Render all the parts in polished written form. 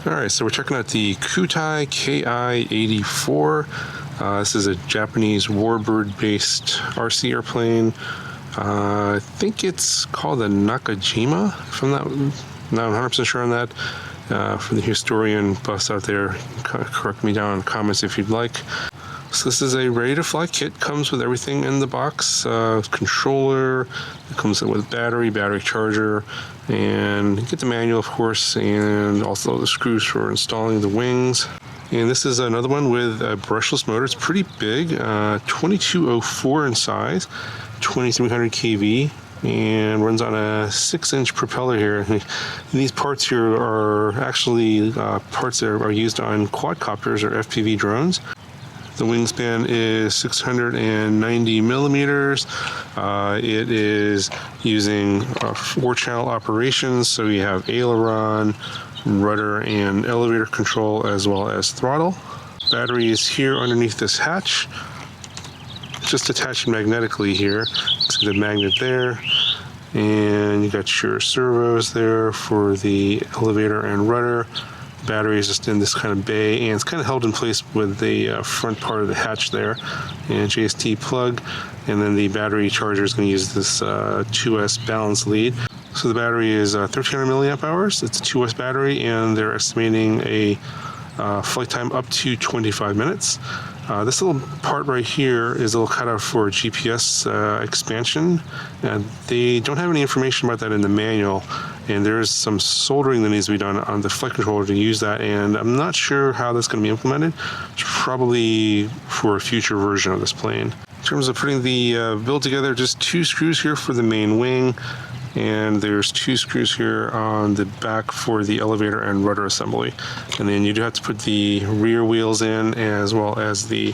Alright, so we're checking out the Kootai Ki84. This is a Japanese Warbird based RC airplane. I think it's called a Nakajima, if I'm not 100% sure on that. For the historian buffs out there, correct me down in the comments if you'd like. So this is a ready-to-fly kit. Comes with everything in the box. Controller, it comes with battery charger, and you get the manual, of course, and also the screws for installing the wings. And this is another one with a brushless motor. It's pretty big, 2204 in size, 2300 kV, and runs on a 6-inch propeller here. And these parts here are actually parts that are used on quadcopters or FPV drones. The wingspan is 690 millimeters. It is using 4-channel operations, so you have aileron, rudder, and elevator control, as well as throttle. Battery is here underneath this hatch, just attached magnetically here. See the magnet there, and you got your servos there for the elevator and rudder. Battery is just in this kind of bay, and it's kind of held in place with the front part of the hatch there, and JST plug, and then the battery charger is going to use this 2S balance lead. So the battery is 1300 milliamp hours. It's a 2S battery, and they're estimating a flight time up to 25 minutes. This little part right here is a little cutout for GPS expansion, and they don't have any information about that in the manual, and there's some soldering that needs to be done on the flight controller to use that, and I'm not sure how that's going to be implemented. It's probably for a future version of this plane. In terms of putting the build together, just 2 screws here for the main wing, and there's 2 screws here on the back for the elevator and rudder assembly. And then you do have to put the rear wheels in as well as the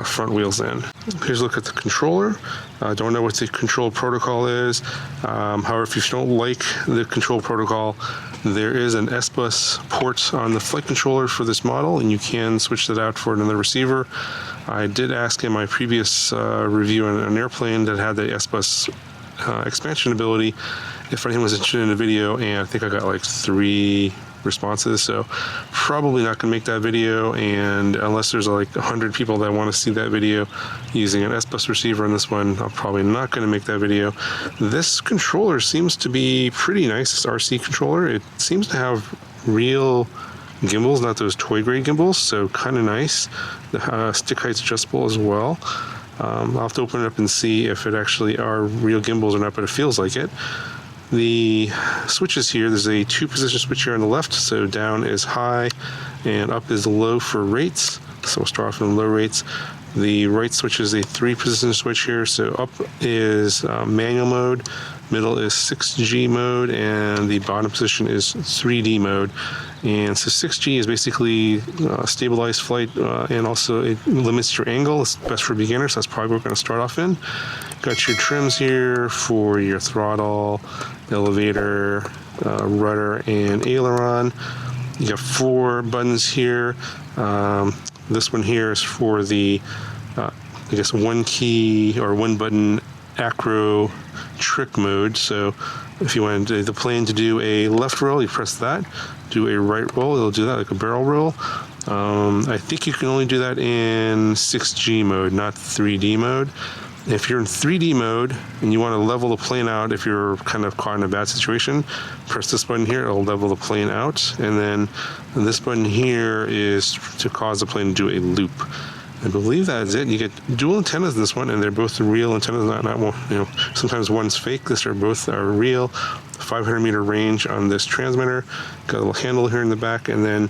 front wheels in. Here's a look at the controller. I don't know what the control protocol is. However, if you don't like the control protocol, there is an S-Bus port on the flight controller for this model, and you can switch that out for another receiver. I did ask in my previous review on an airplane that had the S-Bus expansion ability if anyone was interested in the video, and I think I got like 3 responses, so probably not going to make that video. And unless there's like 100 people that want to see that video using an S-Bus receiver on this one, I'm probably not going to make that video. This controller seems to be pretty nice, this RC controller. It seems to have real gimbals, not those toy grade gimbals, so kind of nice. The stick height's adjustable as well. I'll have to open it up and see if it actually are real gimbals or not, but it feels like it. The switches here, there's a 2-position switch here on the left, so down is high and up is low for rates. So we'll start off in low rates. The right switch is a 3-position switch here, so up is manual mode, middle is 6G mode, and the bottom position is 3D mode. And so 6G is basically stabilized flight, and also it limits your angle. It's best for beginners, so that's probably what we're going to start off in. Got your trims here for your throttle, elevator, rudder, and aileron. You got 4 buttons here. This one here is for the, I guess, 1-key or 1-button acro trick mode. So if you want the plane to do a left roll, you press that. Do a right roll, it'll do that like a barrel roll. I think you can only do that in 6G mode, not 3D mode. If you're in 3D mode and you want to level the plane out, if you're kind of caught in a bad situation, press this button here, it'll level the plane out. And then this button here is to cause the plane to do a loop. I believe that is it. You get dual antennas in this one, and they're both real antennas, not one, you know, sometimes one's fake. This are both are real. 500 meter range on this transmitter. Got a little handle here in the back, and then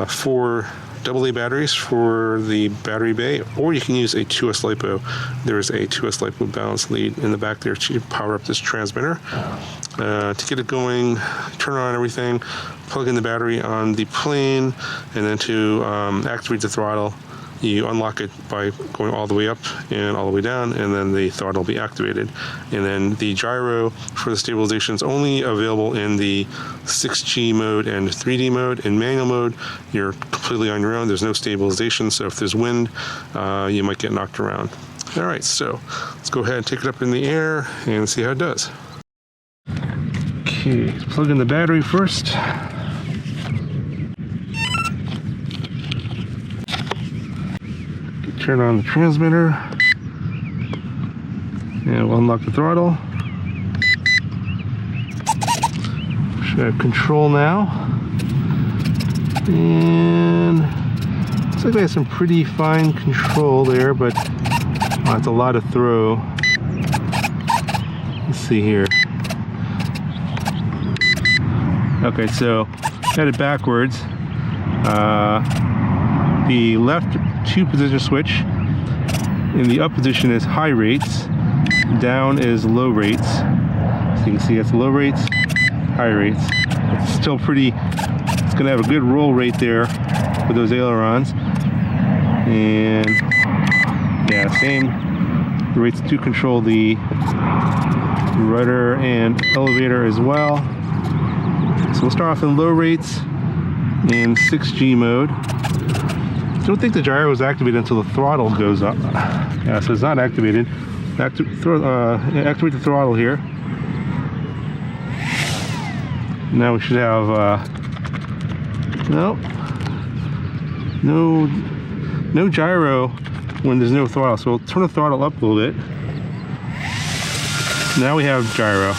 4 AA batteries for the battery bay, or you can use a 2S LiPo. There is a 2S LiPo balance lead in the back there to power up this transmitter. To get it going, turn on everything, plug in the battery on the plane, and then to activate the throttle, you unlock it by going all the way up and all the way down, and then the throttle will be activated. And then the gyro for the stabilization is only available in the 6G mode and 3D mode. In manual mode, you're completely on your own. There's no stabilization, so if there's wind, you might get knocked around. All right, so let's go ahead and take it up in the air and see how it does. Okay, plug in the battery first. turn on the transmitter, and we'll unlock the throttle. Should have control now, and looks like we have some pretty fine control there, but that's a lot of throw. Let's see here. Okay, so headed backwards. The left 2-position switch in the up position is high rates, down is low rates. So you can see it's low rates, high rates. It's still pretty, it's gonna have a good roll rate there with those ailerons. And yeah, same rates to control the rudder and elevator as well. So we'll start off in low rates in 6G mode. Don't think the gyro is activated until the throttle goes up. Yeah, so it's not activated. Activate the throttle here. Now we should have no gyro when there's no throttle. So we'll turn the throttle up a little bit. Now we have gyro.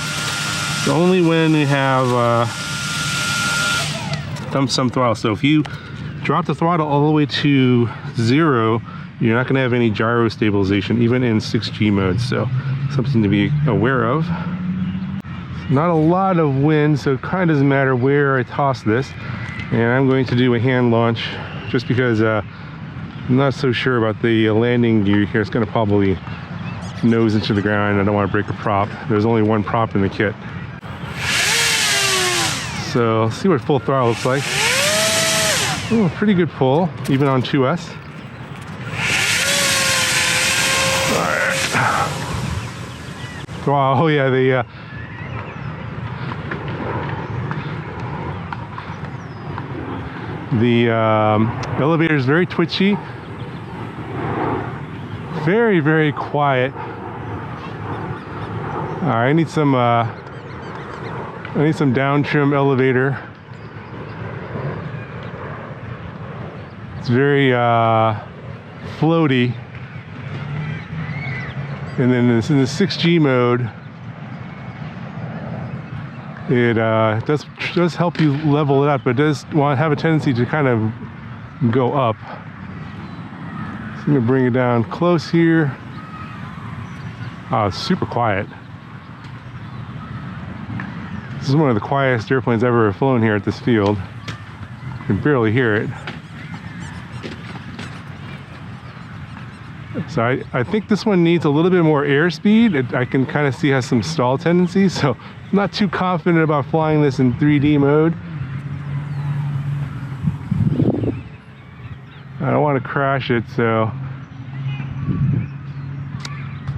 So only when we have some throttle. So if you drop the throttle all the way to 0, you're not going to have any gyro stabilization, even in 6G mode. So something to be aware of. Not a lot of wind, so it kind of doesn't matter where I toss this. And I'm going to do a hand launch just because I'm not so sure about the landing gear here. It's going to probably nose into the ground. I don't want to break a prop. There's only one prop in the kit. So let's see what full throttle looks like. Oh, pretty good pull, even on 2S. Alright. Wow, oh yeah, the elevator is very twitchy. Very, very quiet. Alright, I need some down trim elevator. It's very floaty. And then in the 6G mode, it does help you level it up, but it does have a tendency to kind of go up. So I'm gonna bring it down close here. Oh, it's super quiet. This is one of the quietest airplanes ever flown here at this field. You can barely hear it. So I think this one needs a little bit more airspeed. I can kind of see it has some stall tendencies, so I'm not too confident about flying this in 3D mode. I don't want to crash it, so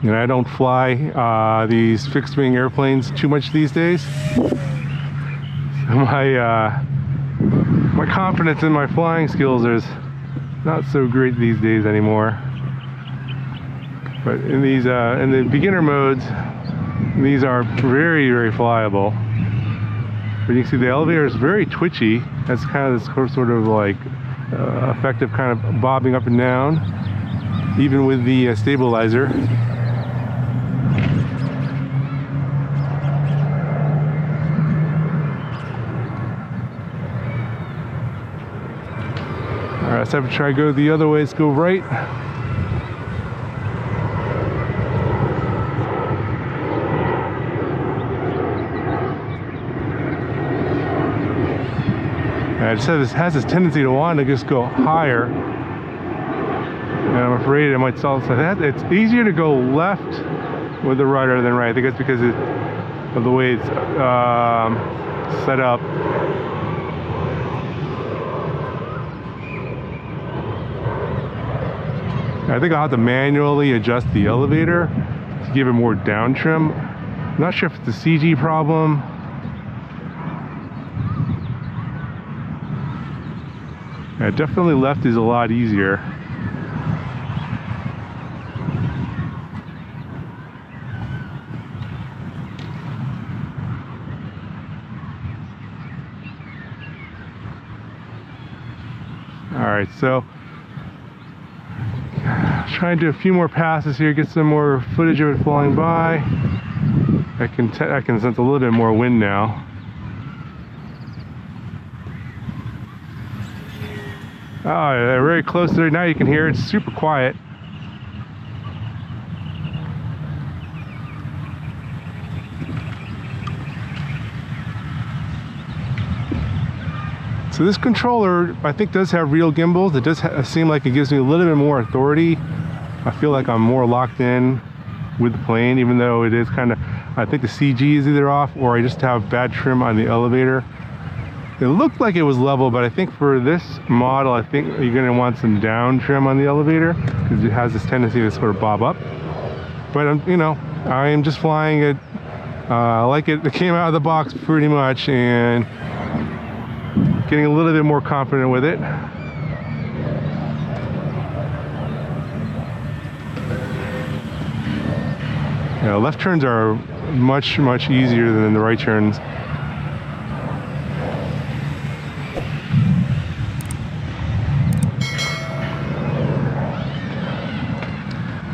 I don't fly these fixed wing airplanes too much these days. So my confidence in my flying skills is not so great these days anymore. But in these in the beginner modes, these are very, very flyable. But you can see the elevator is very twitchy. That's kind of this sort of like effective kind of bobbing up and down, even with the stabilizer. Alright, let's have to try to go the other way. Let's go right. I just has this tendency to want to just go higher, and I'm afraid it might stall. So it's easier to go left with the rudder than right. I think it's because of the way it's set up. I think I'll have to manually adjust the elevator to give it more down trim. I'm not sure if it's a CG problem. Yeah, definitely left is a lot easier. All right, so Try and do a few more passes here, get some more footage of it flying by. I can sense a little bit more wind now. Oh, they're very close there. Now you can hear it. It's super quiet. So this controller, I think, does have real gimbals. It does seem like it gives me a little bit more authority. I feel like I'm more locked in with the plane, even though it is kind of, I think the CG is either off or I just have bad trim on the elevator. It looked like it was level, but I think for this model, I think you're going to want some down trim on the elevator because it has this tendency to sort of bob up. But you know, I am just flying it like it came out of the box pretty much, and getting a little bit more confident with it. Yeah, left turns are much easier than the right turns.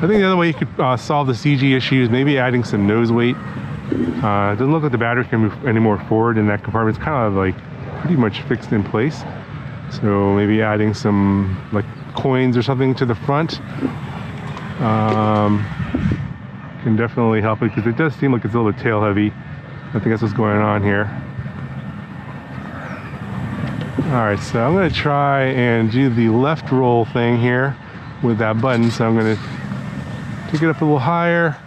I think the other way you could solve the CG issue is maybe adding some nose weight. It doesn't look like the battery can move any more forward in that compartment. It's kind of like pretty much fixed in place. So maybe adding some like coins or something to the front can definitely help it, because it does seem like it's a little bit tail heavy. I think that's what's going on here. Alright, so I'm going to try and do the left roll thing here with that button. So I'm going to take it up a little higher,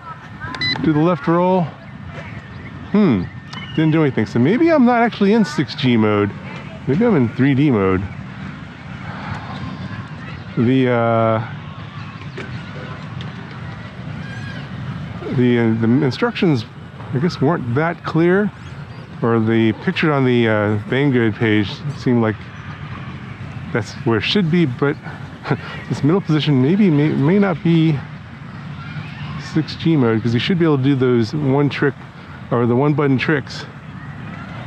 do the left roll. Didn't do anything. So maybe I'm not actually in 6G mode. Maybe I'm in 3D mode. The instructions, I guess, weren't that clear, or the picture on the Banggood page seemed like that's where it should be, but this middle position may not be 6G mode, because you should be able to do those one trick or the one button tricks.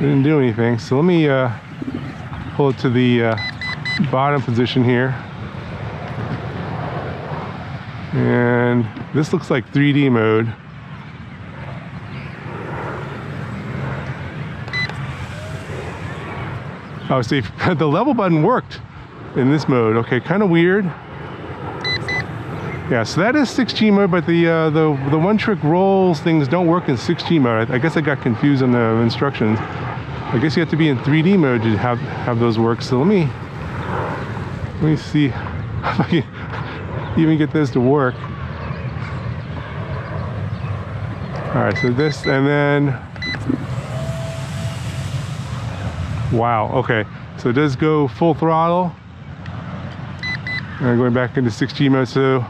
It didn't do anything. So let me pull it to the bottom position here, and this looks like 3D mode. Oh, see, the level button worked in this mode. Okay, kind of weird. Yeah, so that is 6G mode, but the one trick rolls things don't work in 6G mode. I guess I got confused on the instructions. I guess you have to be in 3D mode to have those work. So let me see if I can even get this to work. All right, so this, and then, wow, okay. So it does go full throttle. And going back into 6G mode, so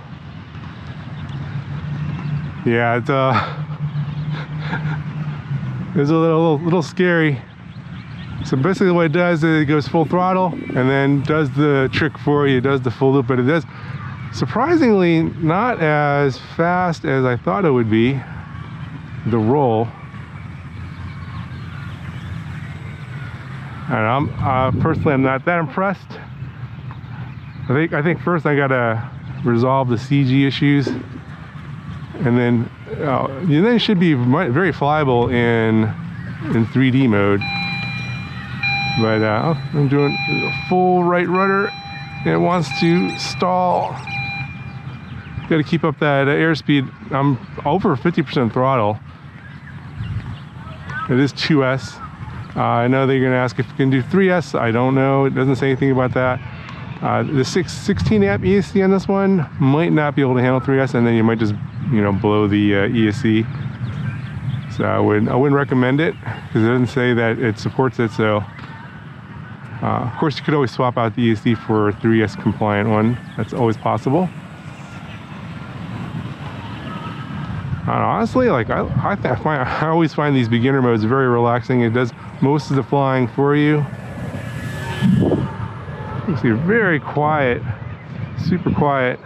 yeah, it's a little scary. So basically what it does is it goes full throttle and then does the trick for you, does the full loop, but it does surprisingly not as fast as I thought it would be, the roll. And personally, I'm not that impressed. I think first I gotta resolve the CG issues, and then it should be very flyable in 3D mode. But I'm doing a full right rudder. It wants to stall. Got to keep up that airspeed. I'm over 50% throttle. It is 2S. I know that you're going to ask if you can do 3S. I don't know. It doesn't say anything about that. The 16 amp ESC on this one might not be able to handle 3S, and then you might just, blow the ESC. So I wouldn't recommend it, because it doesn't say that it supports it. So of course you could always swap out the ESC for a 3S compliant one. That's always possible. Honestly, like I always find these beginner modes very relaxing. It does most of the flying for you. You see, very quiet, super quiet,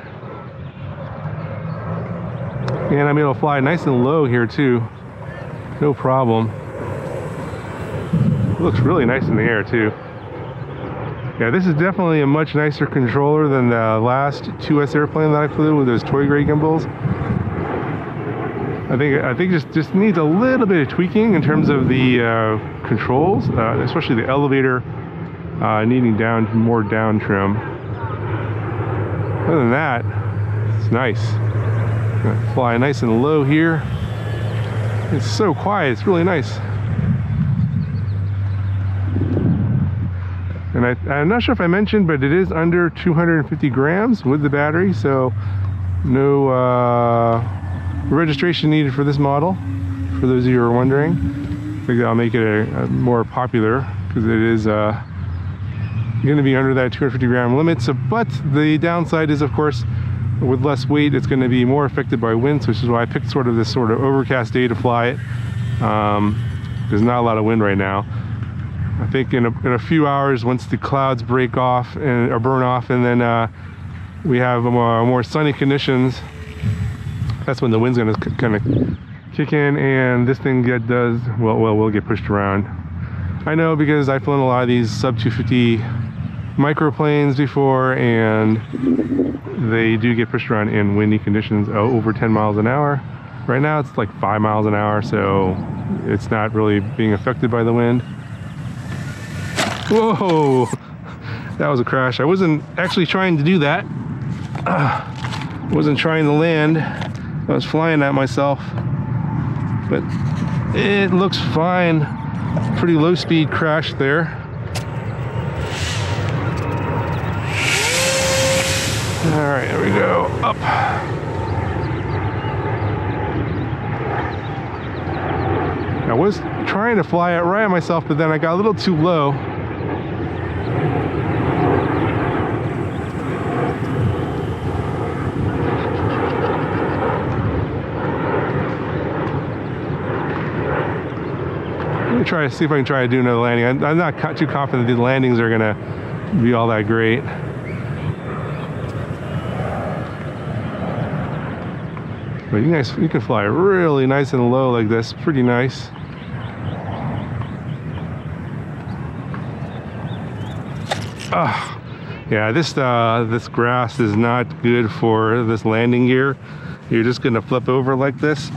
and I'm able to fly nice and low here too, no problem. It looks really nice in the air too. Yeah, this is definitely a much nicer controller than the last 2S airplane that I flew with those toy grade gimbals. I think just needs a little bit of tweaking in terms of the controls, especially the elevator needing more down trim. Other than that, it's nice. Gonna fly nice and low here. It's so quiet, it's really nice. And I'm not sure if I mentioned, but it is under 250 grams with the battery, so no registration needed for this model, for those of you who are wondering. I think that'll make it a more popular, because it is going to be under that 250 gram limit. So, but the downside is, of course, with less weight, it's going to be more affected by winds, which is why I picked this sort of overcast day to fly it. There's not a lot of wind right now. I think in a few hours, once the clouds break off or burn off, and then we have more sunny conditions, that's when the wind's going to kind of kick in, and this thing will get pushed around. I know, because I've flown a lot of these sub-250 microplanes before, and they do get pushed around in windy conditions over 10 miles an hour. Right now it's like 5 miles an hour, so it's not really being affected by the wind. Whoa, that was a crash. I wasn't actually trying to do that. Wasn't trying to land. I was flying at myself, but it looks fine. Pretty low speed crash there. All right, here we go, up. I was trying to fly it right at myself, but then I got a little too low. Try to see if I can try to do another landing. I'm not too confident the landings are gonna be all that great. But you can fly really nice and low like this. Pretty nice. Yeah, this grass is not good for this landing gear. You're just gonna flip over like this.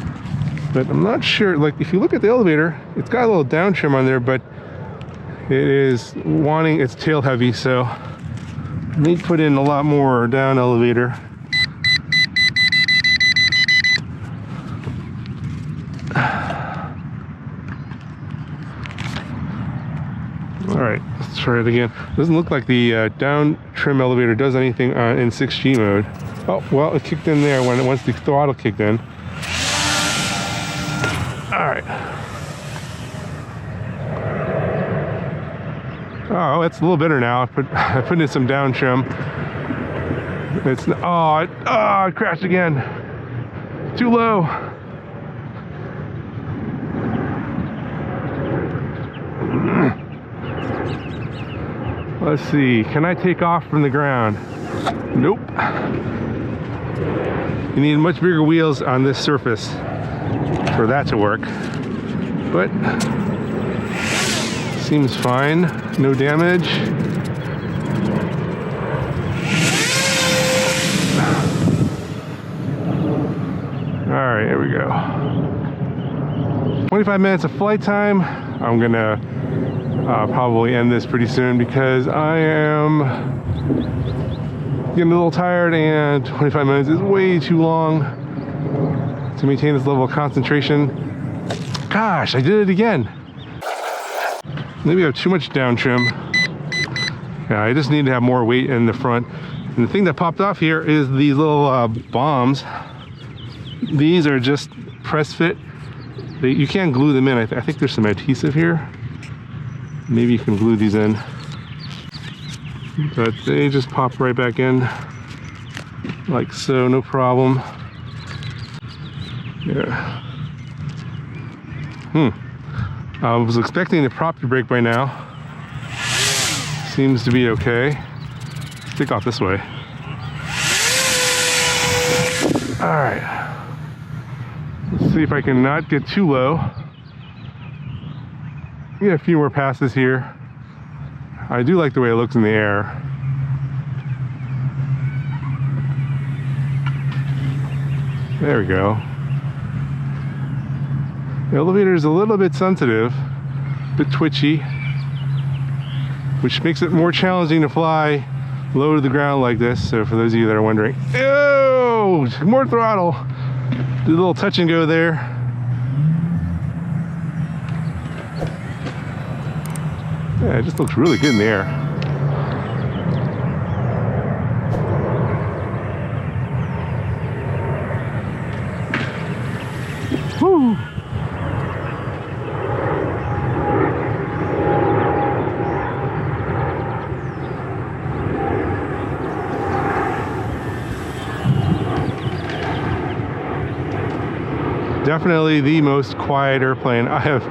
But I'm not sure, like if you look at the elevator, it's got a little down trim on there, but it is wanting its tail heavy, so I need to put in a lot more down elevator. All right, let's try it again. Doesn't look like the down trim elevator does anything in 6G mode. Oh, well, it kicked in there once the throttle kicked in. All right. Oh, it's a little better now. I put in some down trim. It's it crashed again. Too low. Let's see. Can I take off from the ground? Nope. You need much bigger wheels on this surface for that to work, but seems fine. No damage. All right, here we go. 25 minutes of flight time. I'm gonna probably end this pretty soon because I am getting a little tired, and 25 minutes is way too long to maintain this level of concentration. Gosh, I did it again. Maybe I have too much down trim. Yeah, I just need to have more weight in the front. And the thing that popped off here is these little bombs. These are just press fit. You can't glue them in. I think there's some adhesive here. Maybe you can glue these in. But they just pop right back in like so, no problem. Yeah. I was expecting the prop to break by now. Seems to be okay. Let's take off this way. All right. Let's see if I can not get too low. Get a few more passes here. I do like the way it looks in the air. There we go. The elevator is a little bit sensitive, a bit twitchy, which makes it more challenging to fly low to the ground like this. So for those of you that are wondering, oh, more throttle. Do a little touch and go there. Yeah, it just looks really good in the air. Woo! Definitely the most quiet airplane I have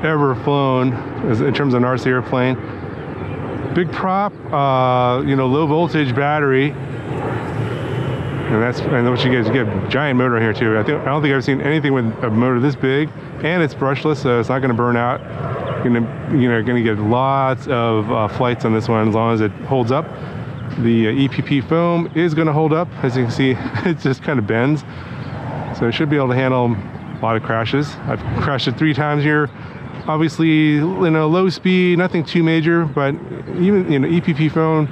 ever flown in terms of an RC airplane. Big prop, you know, low voltage battery, and what you get a giant motor in here too. I don't think I've seen anything with a motor this big, and it's brushless, so it's not going to burn out. You're going to get lots of flights on this one as long as it holds up. The EPP foam is going to hold up. As you can see, it just kind of bends, so it should be able to handle a lot of crashes. I've crashed it 3 times here. Obviously, low speed, nothing too major, but even EPP foam,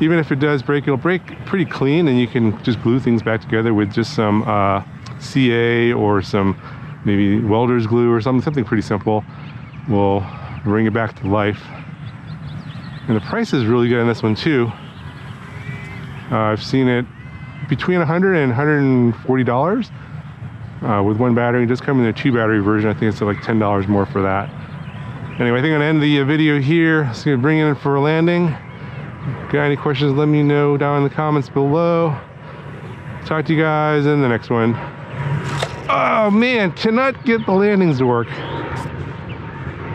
even if it does break, it'll break pretty clean, and you can just glue things back together with just some CA or some maybe welder's glue or something pretty simple. Will bring it back to life. And the price is really good on this one too. I've seen it between $100 and $140 with one battery. It does come in a 2 battery version. I think it's like $10 more for that. Anyway, I think I'm gonna end the video here. Just gonna bring it in for a landing. Got any questions, let me know down in the comments below. Talk to you guys in the next one. Oh man, cannot get the landings to work.